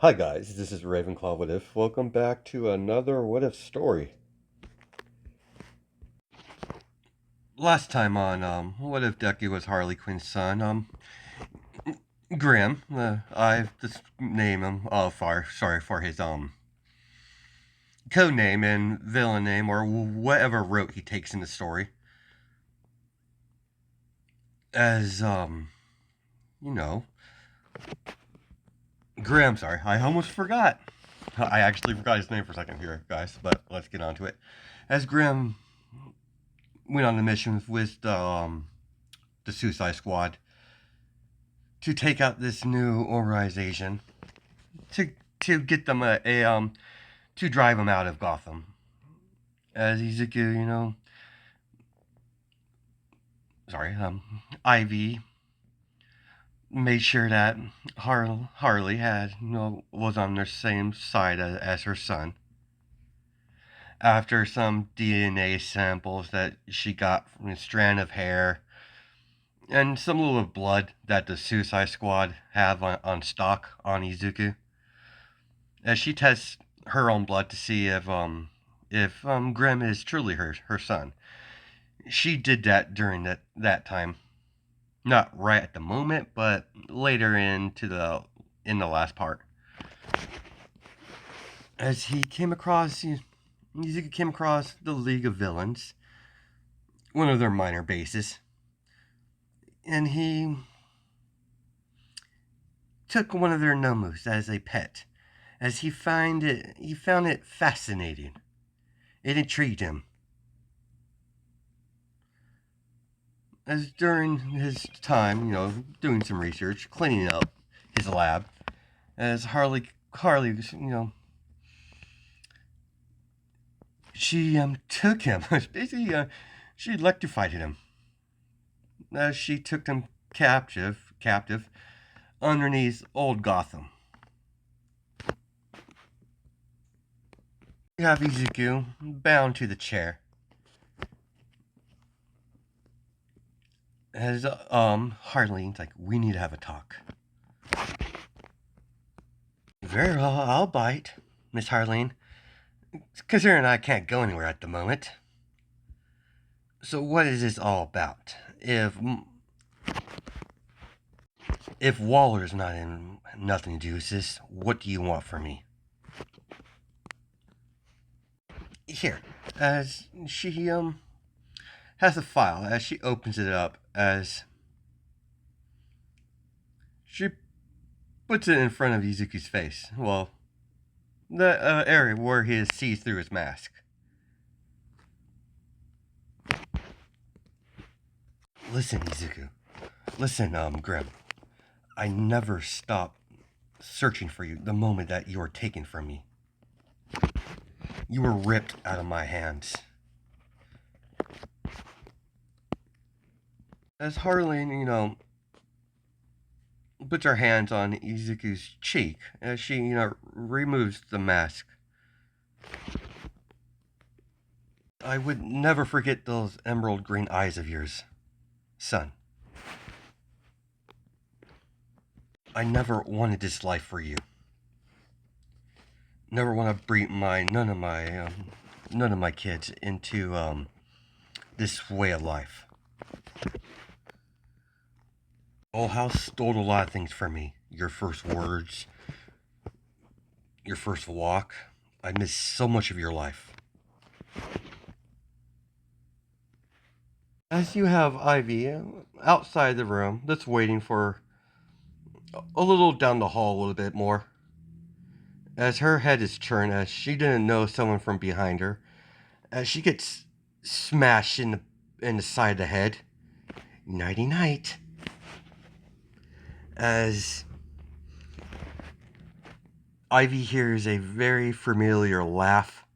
Hi guys, this is Ravenclaw What If. Welcome back to another What If story. Last time on What If Deku was Harley Quinn's son, Grim, I just name him sorry for his code name and villain name or whatever route he takes in the story. As you know, Grim, sorry, I almost forgot. I actually forgot his name for a second here, guys, but let's get on to it. As Grim went on the mission with the Suicide Squad to take out this new organization to get them to drive them out of Gotham. As Izuku, Ivy made sure that Harley had was on their same side as her son. After some DNA samples that she got from a strand of hair and some little blood that the Suicide Squad have on stock on Izuku, as she tests her own blood to see if Grim is truly her son. She did that during that time, not right at the moment, but later in the last part. As Izuku came across the League of Villains, one of their minor bases, and he took one of their Nomus as a pet, as he found it fascinating. It intrigued him. As during his time, doing some research, cleaning up his lab, as Harley, she took him. Basically, she electrified him. As she took him captive underneath old Gotham. You have Izuku bound to the chair. As Harley's like, we need to have a talk. Very well, I'll bite, Miss Harleen. Considering I can't go anywhere at the moment. So what is this all about? If Waller's not in nothing to do with this, what do you want from me? Here, as she has a file, as she opens it up, as she puts it in front of Izuku's face. Well, the area where he sees through his mask. Listen, Izuku. Listen, Grim. I never stopped searching for you the moment that you were taken from me. You were ripped out of my hands. As Harleen, puts her hands on Izuku's cheek as she, removes the mask. I would never forget those emerald green eyes of yours, son. I never wanted this life for you. Never want to bring none of my kids into this way of life. Old House stole a lot of things from me. Your first words, your first walk. I missed so much of your life. As you have Ivy outside the room, that's waiting for a little down the hall a little bit more. As her head is turned, as she didn't know someone from behind her, as she gets smashed in the side of the head. Nighty night. As Ivy hears a very familiar laugh,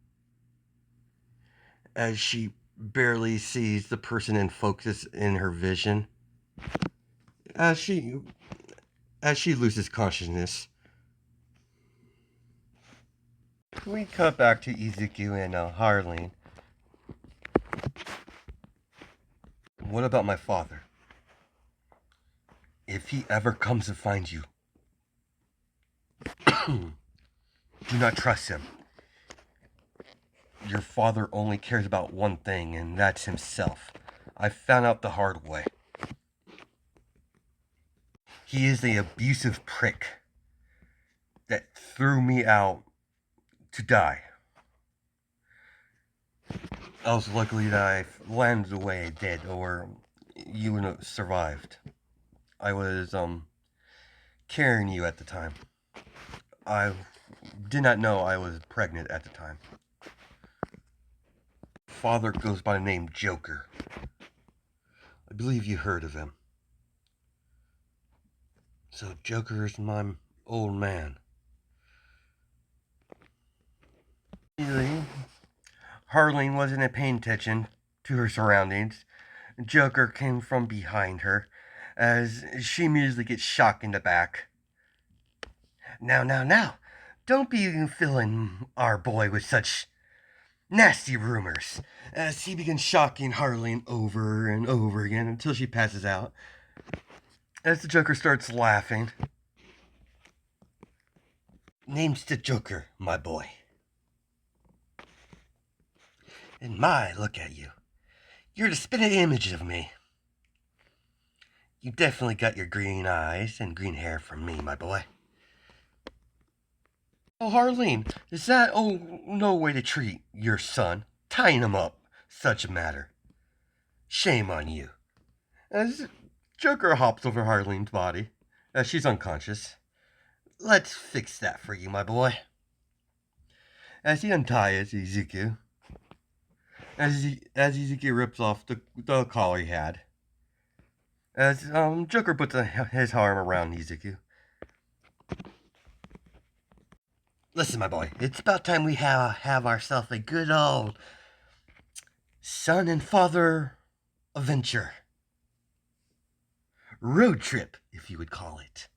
as she barely sees the person in focus in her vision, as she loses consciousness. We cut back to Izuku and Harleen. What about my father? If he ever comes to find you, Do not trust him. Your father only cares about one thing, and that's himself. I found out the hard way. He is an abusive prick that threw me out to die. I was lucky that I landed the way I did, or you would have survived. I was, carrying you at the time. I did not know I was pregnant at the time. Father goes by the name Joker. I believe you heard of him. So Joker is my old man. Usually, Harley wasn't paying attention to her surroundings. Joker came from behind her as she immediately gets shocked in the back. Now, don't be filling our boy with such nasty rumors, as he begins shocking Harley over and over again until she passes out. As the Joker starts laughing. Name's the Joker, my boy. And look at you. You're the spitting image of me. You definitely got your green eyes and green hair from me, my boy. Oh, Harleen, is that, no way to treat your son? Tying him up. Such a matter. Shame on you. As Joker hops over Harleen's body, as she's unconscious. Let's fix that for you, my boy. As he unties Ezekiel, as Ezekiel rips off the collar he had, as Joker puts his arm around Ezekiel. Listen, my boy, it's about time we have ourselves a good old son and father adventure. Road trip, if you would call it.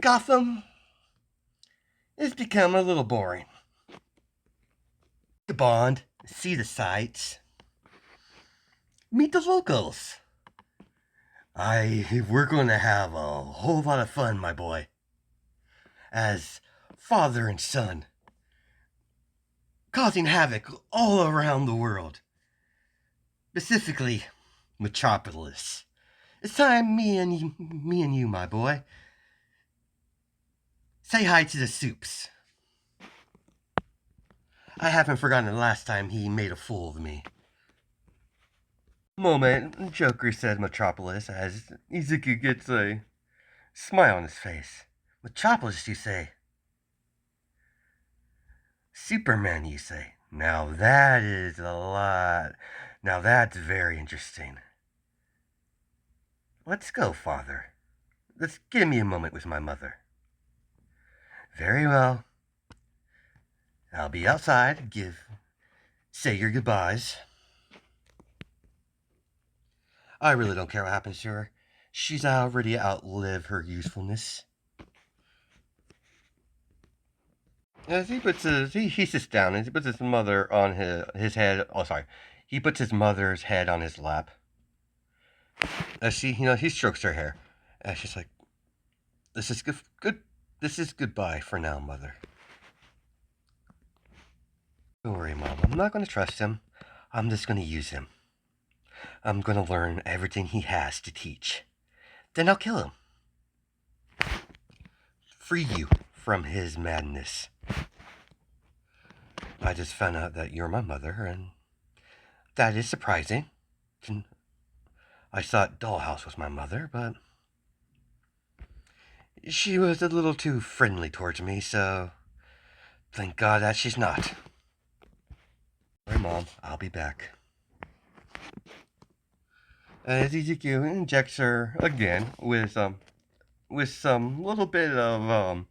Gotham has become a little boring. The Bond, see the sights, meet the locals. We're going to have a whole lot of fun, my boy. As father and son, causing havoc all around the world. Specifically, Metropolis. It's time me and you, my boy. Say hi to the Soups. I haven't forgotten the last time he made a fool of me. Moment, Joker said Metropolis as Ezekiel gets a smile on his face. Metropolis, you say? Superman, you say? Now that is a lot. Now that's very interesting. Let's go, Father. Let's give me a moment with my mother. Very well. I'll be outside. Say your goodbyes. I really don't care what happens to her. She's already outlived her usefulness. As he puts he sits down and he puts his mother on his head. Oh, sorry. He puts his mother's head on his lap. As he strokes her hair. And she's like, "This is good. This is goodbye for now, mother. Don't worry, Mom. I'm not going to trust him. I'm just going to use him. I'm going to learn everything he has to teach. Then I'll kill him. Free you from his madness. I just found out that you're my mother, and that is surprising. I thought Dollhouse was my mother, but she was a little too friendly towards me, so thank God that she's not. Sorry, Mom. I'll be back." As Ezekiel injects her again with some little bit of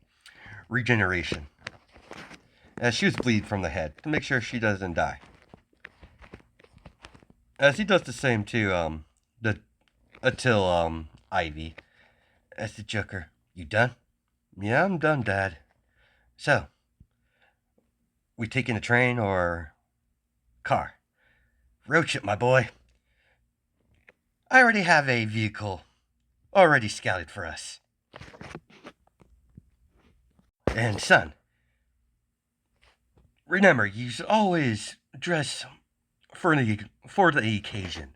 regeneration, as she was bleed from the head to make sure she doesn't die. As he does the same to Ivy. As the Joker, you done? Yeah, I'm done, Dad. So, we taking a train or car? Road trip, my boy. I already have a vehicle already scouted for us. And son, remember, you should always dress for the occasion.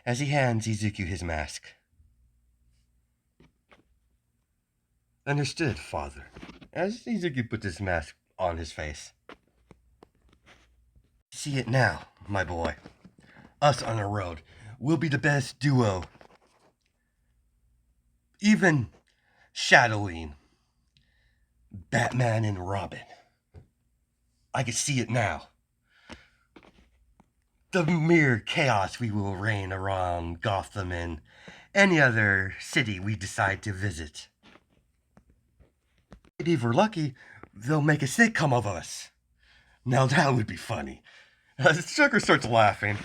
As he hands Izuku his mask. Understood, father. As Izuku puts his mask on his face. See it now, my boy. Us on the road. We'll be the best duo. Even shadowing Batman and Robin. I can see it now. The mere chaos we will reign around Gotham and any other city we decide to visit. Maybe if we're lucky, they'll make a sitcom of us. Now that would be funny. Joker starts laughing.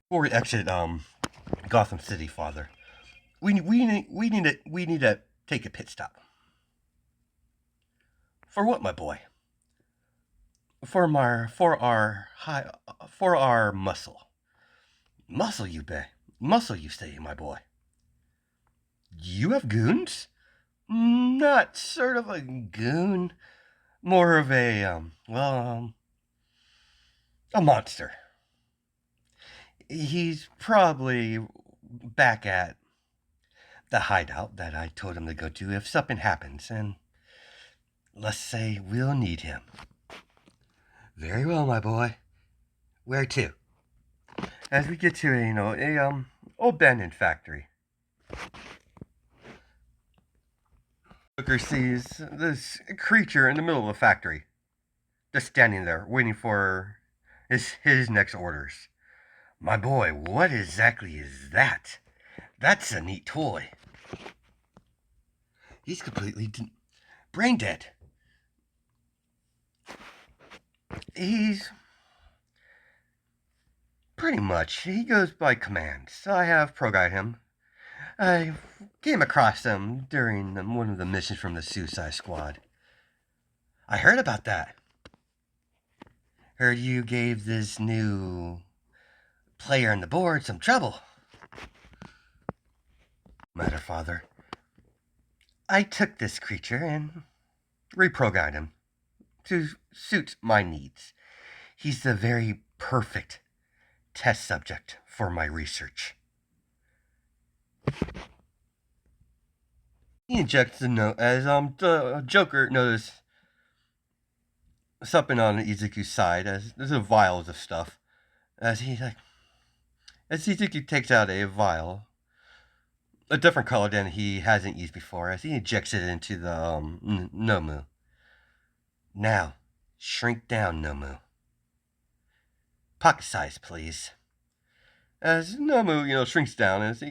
Before we exit Gotham City, father, we need to take a pit stop. For what, my boy? For our muscle. Muscle, you say, my boy. You have goons? Not sort of a goon, more of a a monster. He's probably back at the hideout that I told him to go to if something happens, and let's say we'll need him. Very well, my boy. Where to? As we get to a abandoned factory. Joker sees this creature in the middle of the factory, just standing there, waiting for his next orders. My boy, what exactly is that? That's a neat toy. He's completely brain dead. He's pretty much. He goes by commands. I have pro-guide him. I came across him during one of the missions from the Suicide Squad. I heard about that. Heard you gave this new player on the board some trouble. Matter, father. I took this creature and reprogrammed him to suit my needs. He's the very perfect test subject for my research. He injects the note as the Joker notices something on Izuku's side as there's a vials of stuff. As Izuku takes out a vial, a different color than he hasn't used before, as he injects it into the Nomu. Now, shrink down, Nomu. Pocket size, please. As Nomu, shrinks down as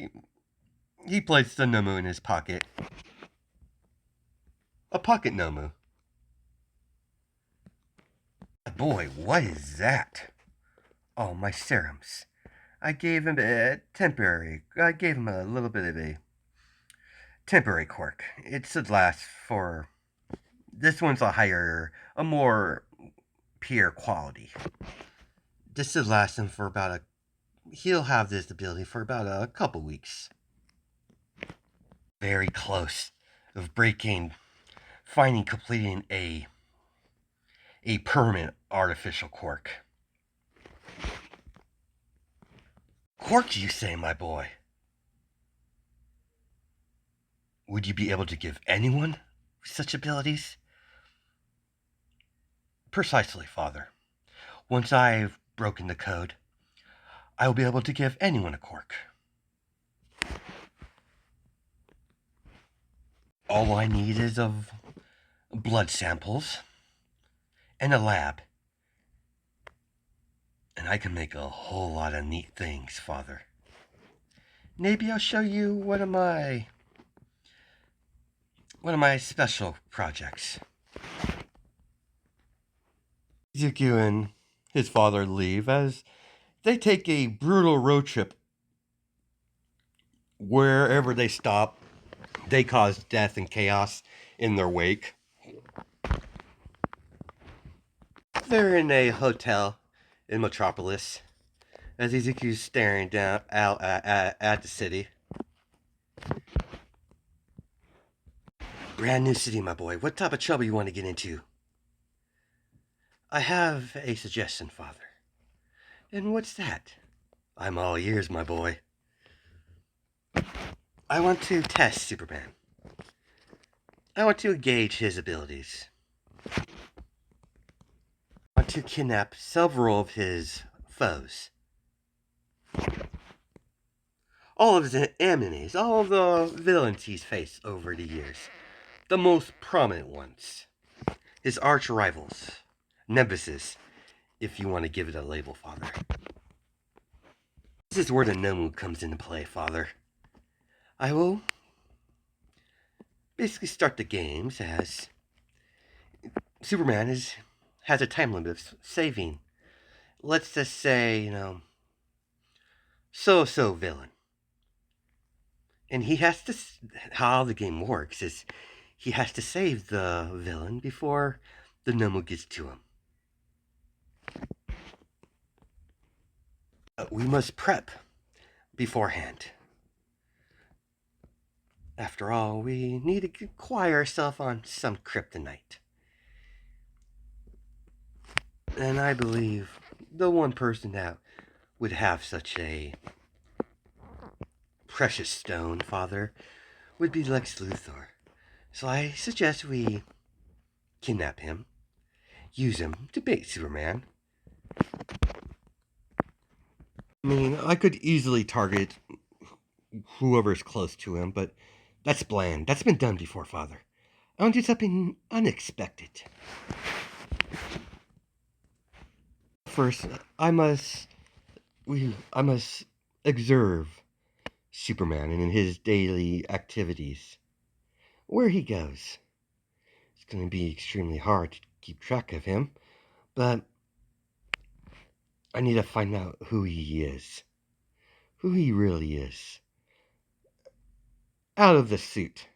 he places the Nomu in his pocket. A pocket Nomu. Boy, what is that? Oh, my serums. I gave him a little bit of a temporary quirk. It should last for. This one's a more pure quality. This should last him for about he'll have this ability for about a couple weeks. Very close of completing a permanent artificial quirk. Quirk, you say, my boy? Would you be able to give anyone such abilities? Precisely, father. Once I've broken the code, I will be able to give anyone a quirk. All I need is of blood samples and a lab. And I can make a whole lot of neat things, father. Maybe I'll show you one of my special projects. Izuku and his father leave as they take a brutal road trip. Wherever they stop, they cause death and chaos in their wake. They're in a hotel in Metropolis as Izuku's staring down out at the city. brand new city, my boy. What type of trouble you want to get into? I have a suggestion, Father. And what's that? I'm all ears, my boy. I want to test Superman. I want to gauge his abilities. I want to kidnap several of his foes. All of his enemies, all of the villains he's faced over the years. The most prominent ones. His arch rivals. Nemesis, if you want to give it a label, Father. This is where the Nomu comes into play, Father. I will basically start the games as Superman has a time limit of saving. Let's just say, so villain. And he has to, how the game works is he has to save the villain before the Nomu gets to him. We must prep beforehand. After all, we need to acquire ourselves on some kryptonite. And I believe the one person that would have such a precious stone, Father, would be Lex Luthor. So I suggest we kidnap him, use him to bait Superman. I mean, I could easily target whoever's close to him, but that's bland. That's been done before, Father. I want to do something unexpected. First, I must observe Superman and in his daily activities. Where he goes. It's going to be extremely hard to keep track of him, but I need to find out who he is. Who he really is. Out of the suit.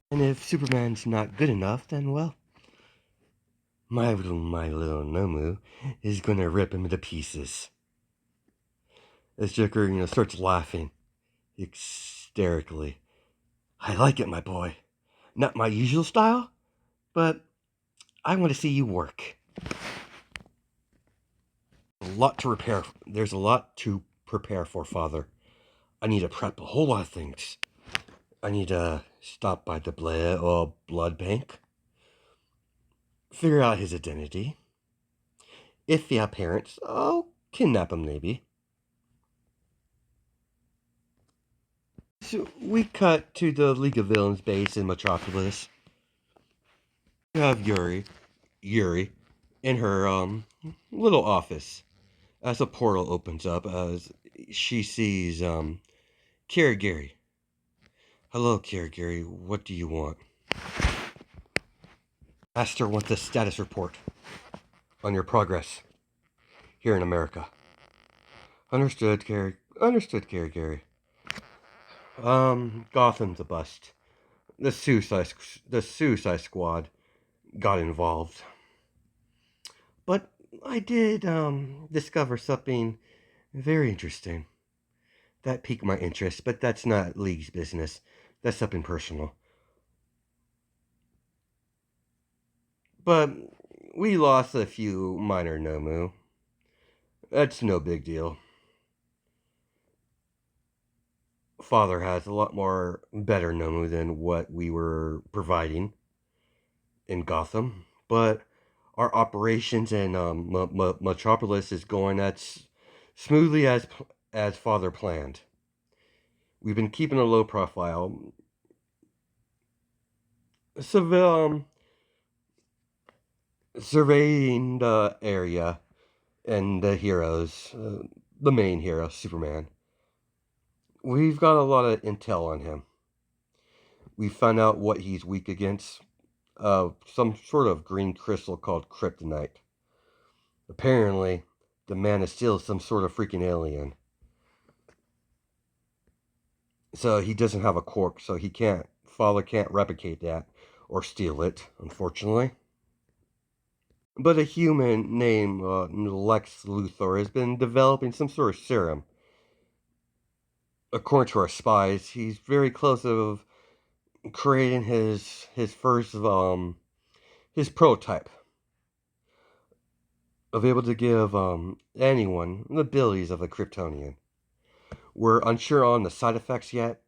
And if Superman's not good enough, then, well, my little Nomu is going to rip him to pieces. As Joker, starts laughing hysterically. I like it, my boy. Not my usual style, but I want to see you work. There's a lot to prepare for, Father. I need to prep a whole lot of things. I need to stop by the blood bank. Figure out his identity. If he has parents, I'll kidnap him maybe. So we cut to the League of Villains base in Metropolis. We have Yuri in her little office as a portal opens up as she sees Kirigiri. Hello, Kirigiri. What do you want? Master wants a status report on your progress here in America. Understood, Kirigiri. Gotham's a bust. The Suicide Squad got involved. But I did discover something very interesting. That piqued my interest, but that's not League's business. That's something personal. But we lost a few minor Nomu. That's no big deal. Father has a lot more better Nomu than what we were providing in Gotham, but our operations in Metropolis is going as smoothly as Father planned. We've been keeping a low profile. Surveying the area and the heroes, the main hero, Superman. We've got a lot of intel on him. We found out what he's weak against. Some sort of green crystal called kryptonite. Apparently, the man is still some sort of freaking alien. So he doesn't have a cork, so Father can't replicate that or steal it, unfortunately. But a human named Lex Luthor has been developing some sort of serum. According to our spies, he's very close of creating his first his prototype of able to give anyone the abilities of a Kryptonian. We're unsure on the side effects yet.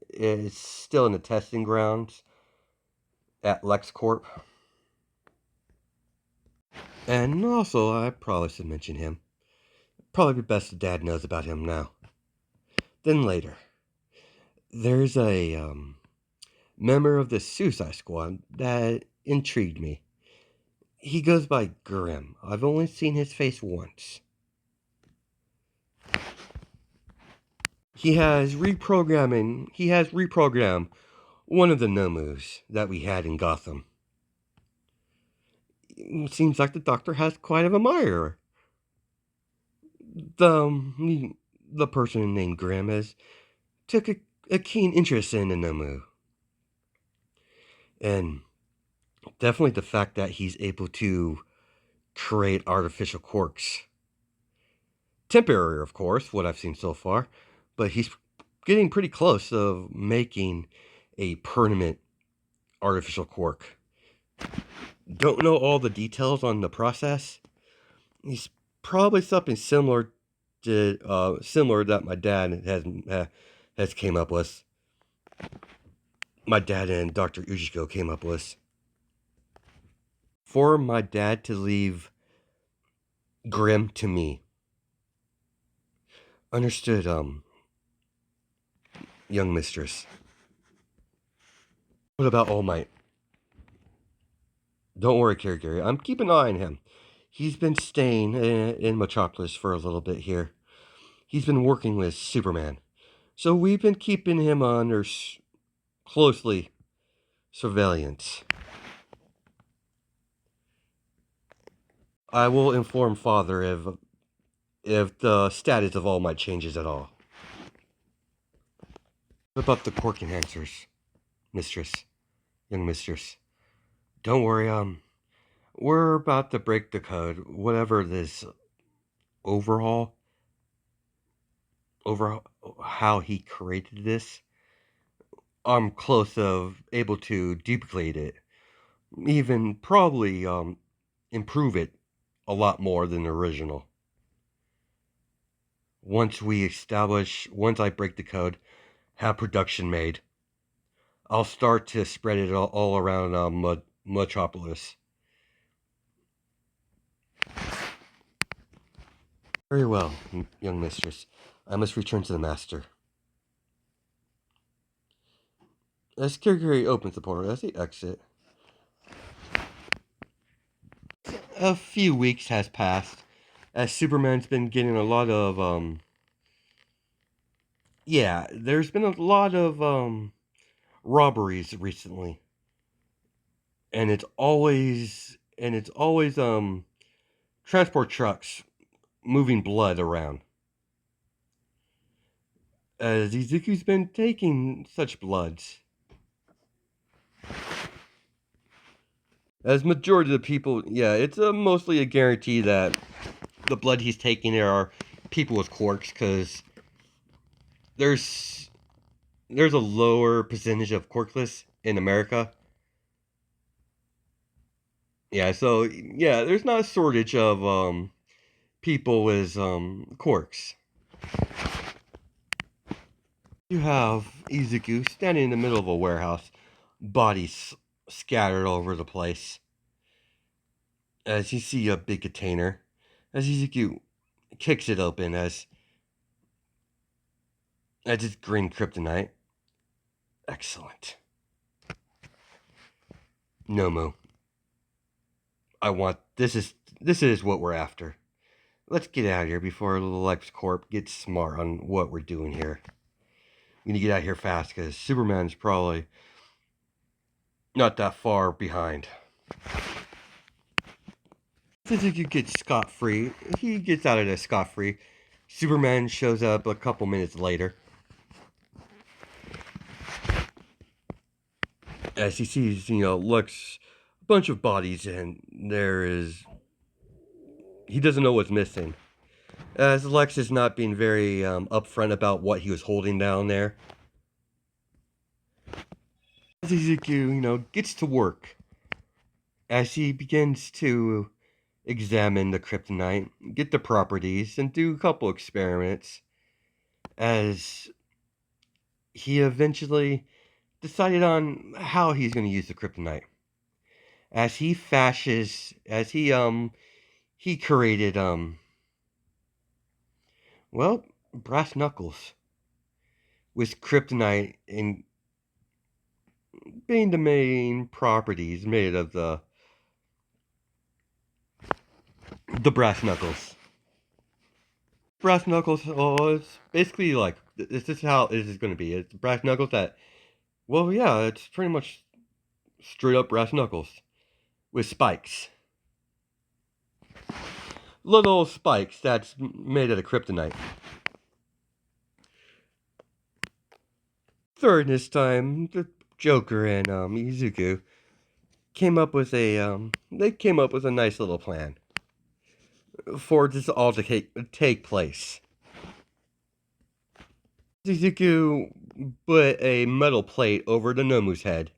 It's still in the testing grounds at LexCorp. And also, I probably should mention him. Probably the best Dad knows about him now. Then later, there's a member of the Suicide Squad that intrigued me. He goes by Grim. I've only seen his face once. He has reprogrammed one of the Nomus that we had in Gotham. Seems like the Doctor has quite an admirer. The person named Grim has took a keen interest in the Nomu. And definitely the fact that he's able to create artificial quirks. Temporary, of course, what I've seen so far, but he's getting pretty close of making a permanent artificial quirk. Don't know all the details on the process. He's probably something similar that my dad has came up with. My dad and Dr. Ujiko came up with. For my dad to leave Grim to me. Understood, young mistress. What about All Might? Don't worry, Gary. I'm keeping an eye on him. He's been staying in Metropolis for a little bit here. He's been working with Superman. So we've been keeping him under closely surveillance. I will inform Father if the status of All Might changes at all. What about the quirk enhancers, mistress? Young mistress. Don't worry, we're about to break the code. Whatever this overhaul, over how he created this, I'm close of able to duplicate it. Even probably improve it a lot more than the original. Once I break the code, have production made, I'll start to spread it all around Metropolis. Very well, young mistress. I must return to the master. As Kiri opens the portal, as he exits, a few weeks has passed, as Superman's been getting a lot of, there's been a lot of, robberies recently. And it's always, transport trucks moving blood around. As Izuku's been taking such bloods. As majority of the people, it's mostly a guarantee that the blood he's taking there are people with quirks, because there's a lower percentage of quirkless in America. There's not a shortage of people with quirks. You have Izuku standing in the middle of a warehouse, bodies scattered all over the place. As you see a big container, as Izuku kicks it open, as it's green kryptonite. Excellent. Nomu. This is what we're after. Let's get out of here before LexCorp gets smart on what we're doing here. We need to get out of here fast, because Superman's probably not that far behind. Izuku gets scot-free. He gets out of there scot-free. Superman shows up a couple minutes later. As he sees, Lex, a bunch of bodies, and he doesn't know what's missing. As Lex is not being very upfront about what he was holding down there. As Izuku, gets to work, as he begins to examine the kryptonite, get the properties, and do a couple experiments, as he eventually decided on how he's going to use the kryptonite. As he he created well, brass knuckles with kryptonite in being the main properties made of the brass knuckles. Brass knuckles, oh, it's basically like this is how it is going to be. It's brass knuckles that, well, yeah, it's pretty much straight up brass knuckles with spikes, little spikes that's made out of kryptonite. Third, this time, the Joker and Izuku came up with a nice little plan for this all to take place. Izuku put a metal plate over the Nomu's head,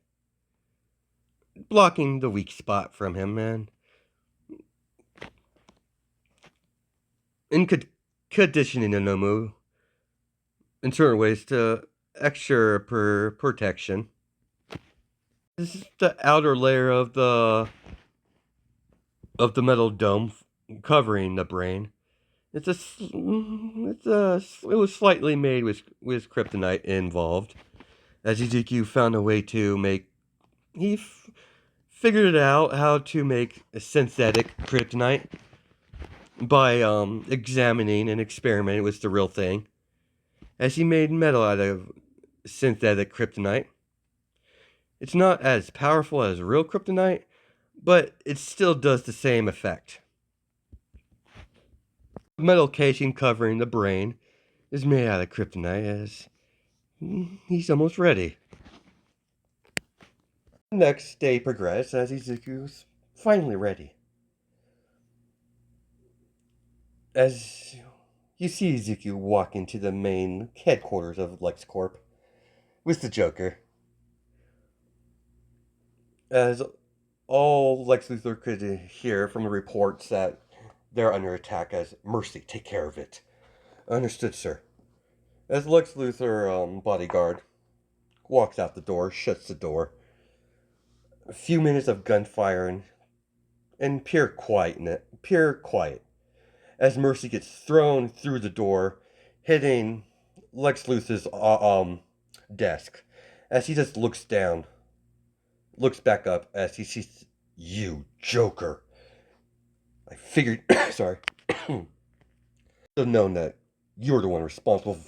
blocking the weak spot from him, and conditioning the Nomu in certain ways to extra protection. This is the outer layer of the metal dome covering the brain. It was slightly made with kryptonite involved. As Izuku found a way to make, he figured it out how to make a synthetic kryptonite by examining and experimenting with the real thing. As he made metal out of synthetic kryptonite, it's not as powerful as real kryptonite, but it still does the same effect. Metal casing covering the brain is made out of kryptonite, as he's almost ready. The next day progressed as Izuku's finally ready. As you see Izuku walk into the main headquarters of LexCorp with the Joker, as all Lex Luthor could hear from the reports that they're under attack. As Mercy, take care of it. Understood, sir. As Lex Luthor bodyguard walks out the door, shuts the door. A few minutes of gunfire and pure quiet. As Mercy gets thrown through the door, hitting Lex Luthor's desk. As he just looks down, looks back up as he sees you, Joker. I figured, sorry, have known that you're the one responsible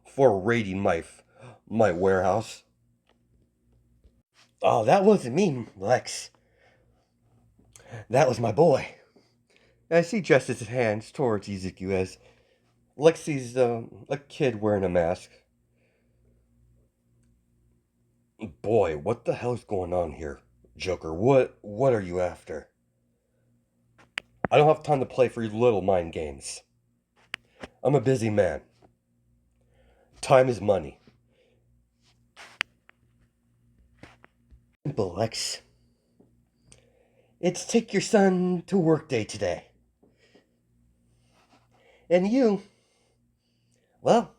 for raiding my warehouse. Oh, that wasn't me, Lex. That was my boy. As he gestures his hands towards Izuku, as Lex sees a kid wearing a mask. Boy, what the hell's going on here, Joker? What are you after? I don't have time to play for your little mind games. I'm a busy man. Time is money. Simple, Lex. It's take your son to work day today. And you, well,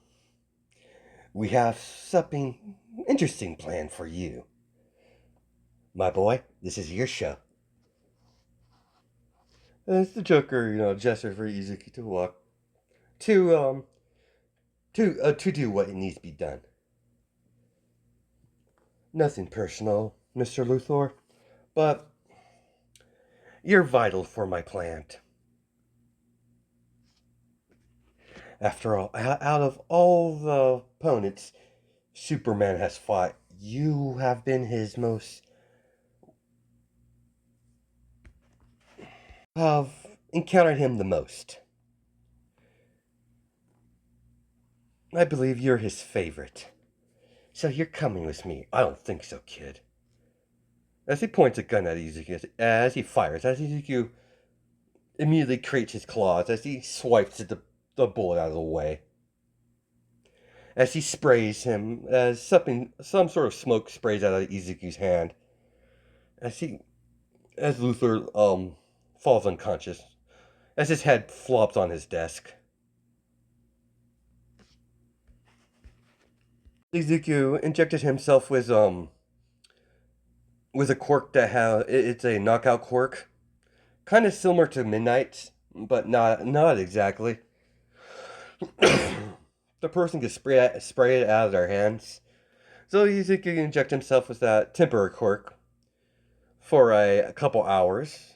we have something interesting planned for you. My boy, this is your show. And it's the Joker, gesture for Izuku to walk to do what needs to be done. Nothing personal, Mr. Luthor, but you're vital for my plant. After all, out of all the opponents Superman has fought, you have been his most have encountered him the most. I believe you're his favorite. So you're coming with me. I don't think so, kid. As he points a gun at Izuku, as he fires, as Izuku immediately creates his claws, as he swipes the bullet out of the way. as he sprays him, as some sort of smoke sprays out of Izuku's hand, as he, as Luthor, falls unconscious, as his head flops on his desk. Izuku injected himself with a quirk it's a knockout quirk, kind of similar to Midnight's, but not exactly. The person can spray it out of their hands. So Izuku can inject himself with that temporary quirk for a couple hours.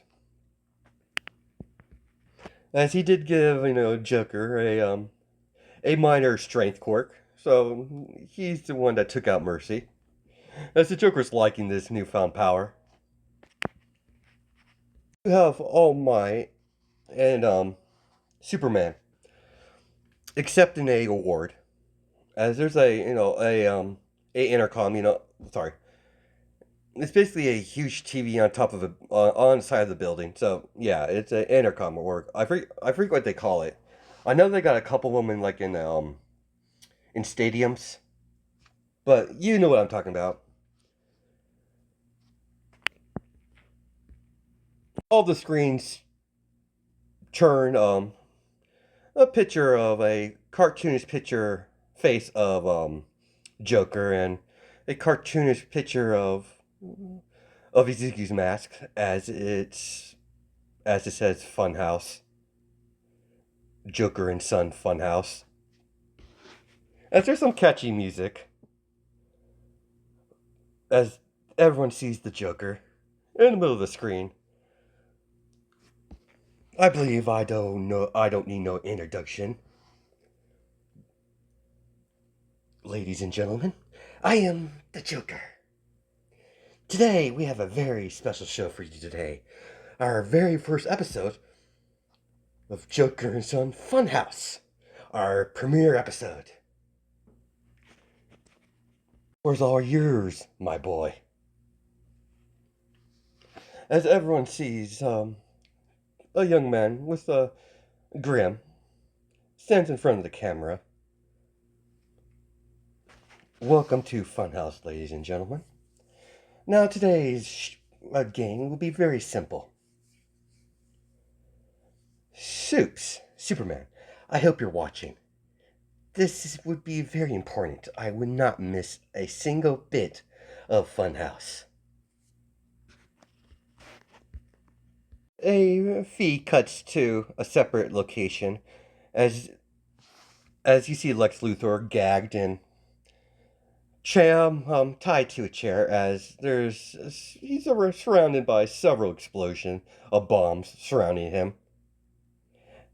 As he did give, Joker a minor strength quirk. So he's the one that took out Mercy. As the Joker's liking this newfound power. You have All Might and Superman accepting a award. As there's a intercom, sorry. It's basically a huge TV on top of on the side of the building. So yeah, it's an intercom award. I forget what they call it. I know they got a couple of them in stadiums, but you know what I'm talking about. All the screens turn a picture of a cartoonish picture face of Joker and a cartoonish picture of Izuku's mask as it says Funhouse. Joker and Son Funhouse. As there's some catchy music as everyone sees the Joker in the middle of the screen. I believe I don't need no introduction. Ladies and gentlemen, I am the Joker. Today we have a very special show for you today. Our very first episode of Joker and Son Funhouse. Our premiere episode. Where's all yours, my boy? As everyone sees, a young man with a grim stands in front of the camera. Welcome to Funhouse, ladies and gentlemen. Now today's game will be very simple. Soups, Superman, I hope you're watching. Would be very important. I would not miss a single bit of Funhouse. A fee cuts to a separate location as you see Lex Luthor gagged and tied to a chair as he's surrounded by several explosions of bombs surrounding him.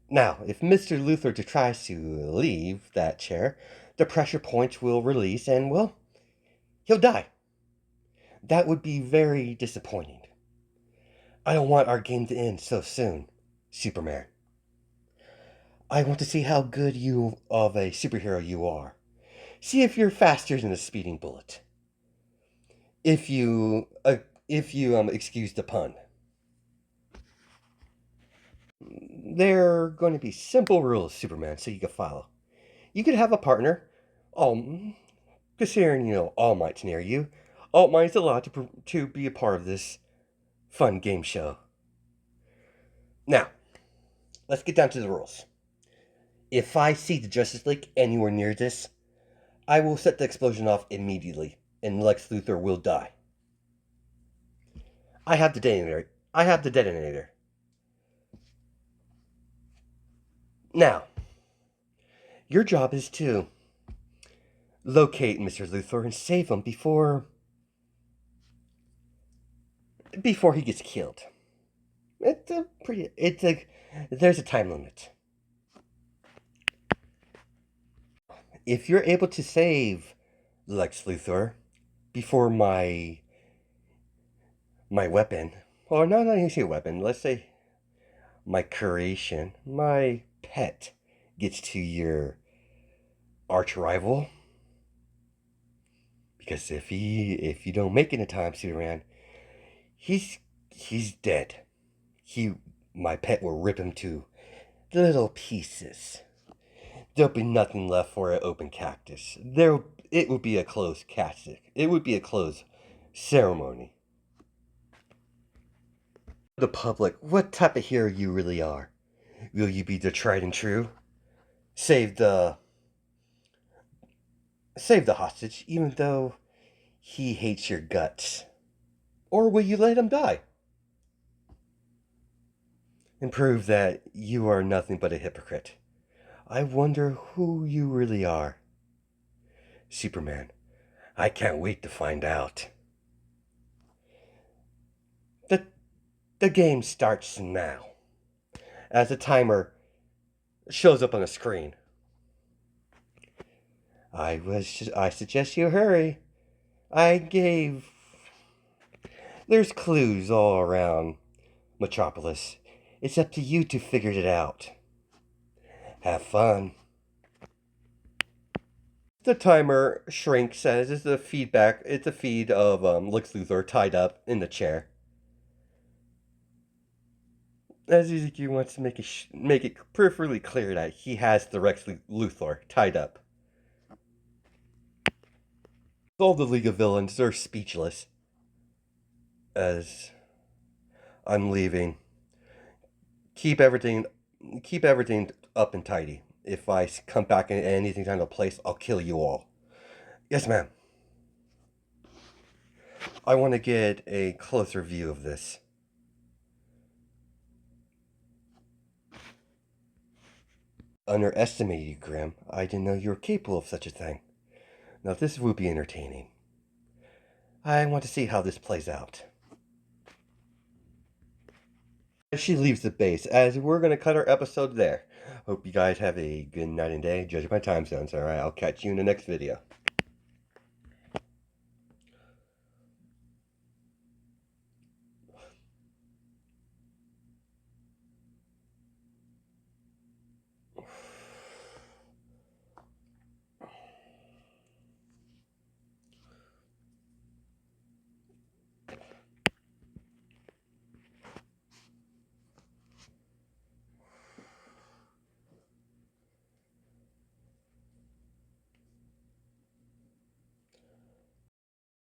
Now, if Mr. Luthor tries to leave that chair, the pressure point will release and, well, he'll die. That would be very disappointing. I don't want our game to end so soon, Superman. I want to see how good of a superhero you are. See if you're faster than a speeding bullet. If you excuse the pun. They're going to be simple rules, Superman, so you can follow. You could have a partner, considering All Might's near you. All Might's allowed to be a part of this fun game show. Now, let's get down to the rules. If I see the Justice League anywhere near this, I will set the explosion off immediately, and Lex Luthor will die. I have the detonator. Now, your job is to locate Mr. Luthor and save him before he gets killed. There's a time limit. If you're able to save Lex Luthor before my weapon, or no, not even a weapon, let's say my creation, my pet gets to your arch rival, because if you don't make it in time, Superman, he's dead. My pet will rip him to little pieces. there'll be nothing left for an open cactus. It would be a closed casket. It would be a closed ceremony. The public, what type of hero you really are? Will you be the tried and true? Save the hostage, even though he hates your guts? Or will you let him die? And prove that you are nothing but a hypocrite. I wonder who you really are. Superman, I can't wait to find out. The game starts now. As the timer shows up on the screen. I suggest you hurry. There's clues all around Metropolis. It's up to you to figure it out. Have fun. The timer shrinks as it's the feedback. It's a feed of Lex Luthor tied up in the chair. As Ezekiel wants to make it perfectly clear that he has the Lex Luthor tied up. All the League of Villains are speechless. As I'm leaving, keep everything up and tidy. If I come back and anything's out of place, I'll kill you all. Yes, ma'am. I want to get a closer view of this. Underestimated you, Grim. I didn't know you were capable of such a thing. Now this will be entertaining. I want to see how this plays out. She leaves the base, as we're going to cut our episode there. Hope you guys have a good night and day. Judging my time zones, alright? I'll catch you in the next video.